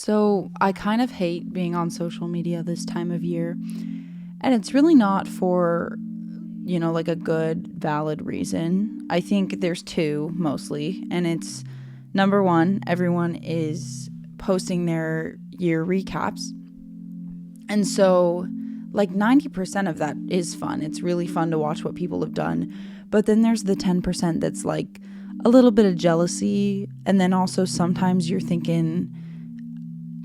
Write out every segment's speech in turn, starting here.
So I kind of hate being on social media this time of year. And it's really not for, like a good, valid reason. I think there's two mostly. And it's number one, everyone is posting their year recaps. And so, like 90% of that is fun. It's really fun to watch what people have done. But then there's the 10% that's like a little bit of jealousy. And then also sometimes you're thinking,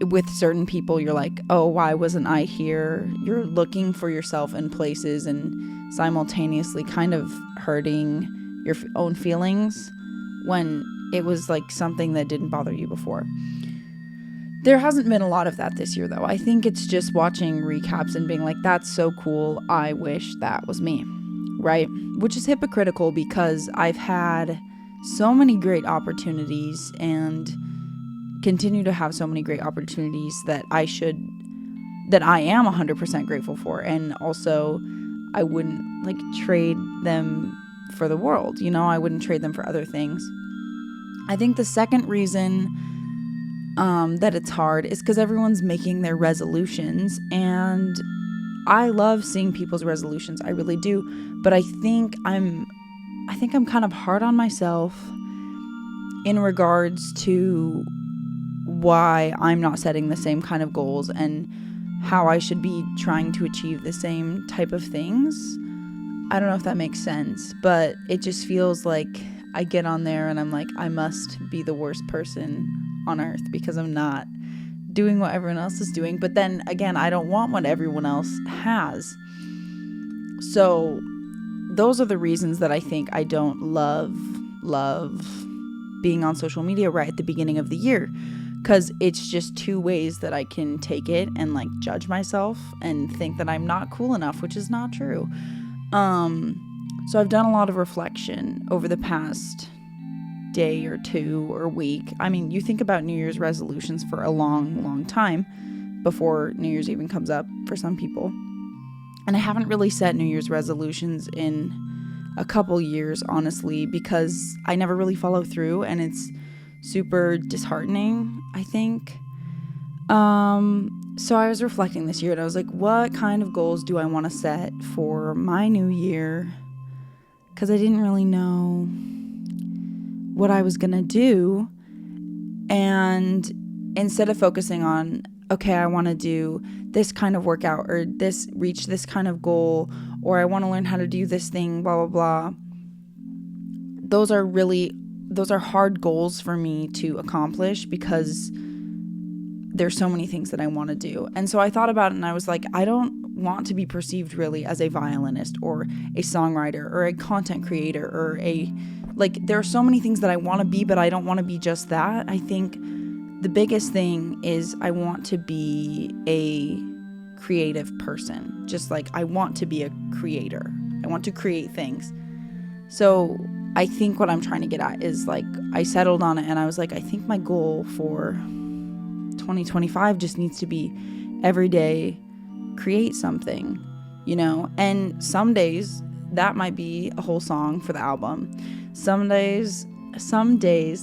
with certain people, you're like, oh, why wasn't I here? You're looking for yourself in places and simultaneously kind of hurting your own feelings when it was like something that didn't bother you before. There hasn't been a lot of that this year, though. I think it's just watching recaps and being like, that's so cool. I wish that was me, right? Which is hypocritical because I've had so many great opportunities and continue to have so many great opportunities that I am 100% grateful for. And also I wouldn't trade them for the world. I wouldn't trade them for other things. I think the second reason that it's hard is because everyone's making their resolutions, and I love seeing people's resolutions. I really do. But I think I'm kind of hard on myself in regards to why I'm not setting the same kind of goals and how I should be trying to achieve the same type of things. I don't know if that makes sense, but it just feels like I get on there and I'm like, I must be the worst person on earth because I'm not doing what everyone else is doing. But then again, I don't want what everyone else has. So those are the reasons that I think I don't love being on social media right at the beginning of the year. Because it's just two ways that I can take it and judge myself and think that I'm not cool enough, which is not true. So I've done a lot of reflection over the past day or two or week. I mean, you think about New Year's resolutions for a long, long time before New Year's even comes up for some people. And I haven't really set New Year's resolutions in a couple years, honestly, because I never really follow through, and it's super disheartening, I think. So I was reflecting this year and I was like, what kind of goals do I want to set for my new year? Because I didn't really know what I was going to do. And instead of focusing on, okay, I want to do this kind of workout or reach this kind of goal, or I want to learn how to do this thing, blah, blah, blah. Those are hard goals for me to accomplish because there's so many things that I want to do. And so I thought about it and I was like, I don't want to be perceived really as a violinist or a songwriter or a content creator or there are so many things that I want to be, but I don't want to be just that. I think the biggest thing is I want to be a creative person. Just I want to be a creator. I want to create things. So I think what I'm trying to get at is I settled on it and I was like, I think my goal for 2025 just needs to be every day create something, and some days that might be a whole song for the album. Some days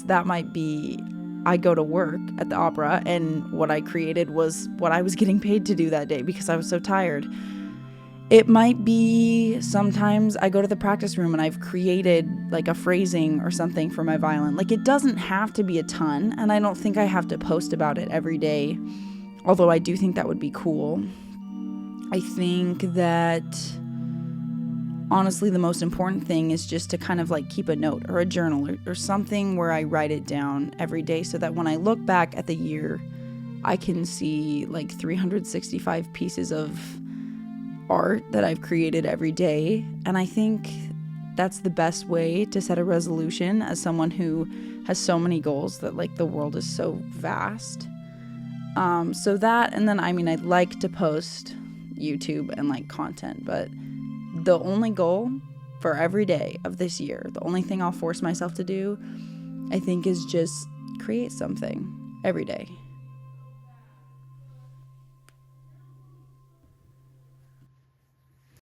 that might be I go to work at the opera and what I created was what I was getting paid to do that day because I was so tired. It might be sometimes I go to the practice room and I've created a phrasing or something for my violin. It doesn't have to be a ton, and I don't think I have to post about it every day, although I do think that would be cool. I think that honestly the most important thing is just to kind of keep a note or a journal or something where I write it down every day so that when I look back at the year, I can see 365 pieces of art that I've created every day. And I think that's the best way to set a resolution as someone who has so many goals that the world is so vast. So that, and then I'd like to post YouTube and content, but the only goal for every day of this year, the only thing I'll force myself to do, I think, is just create something every day.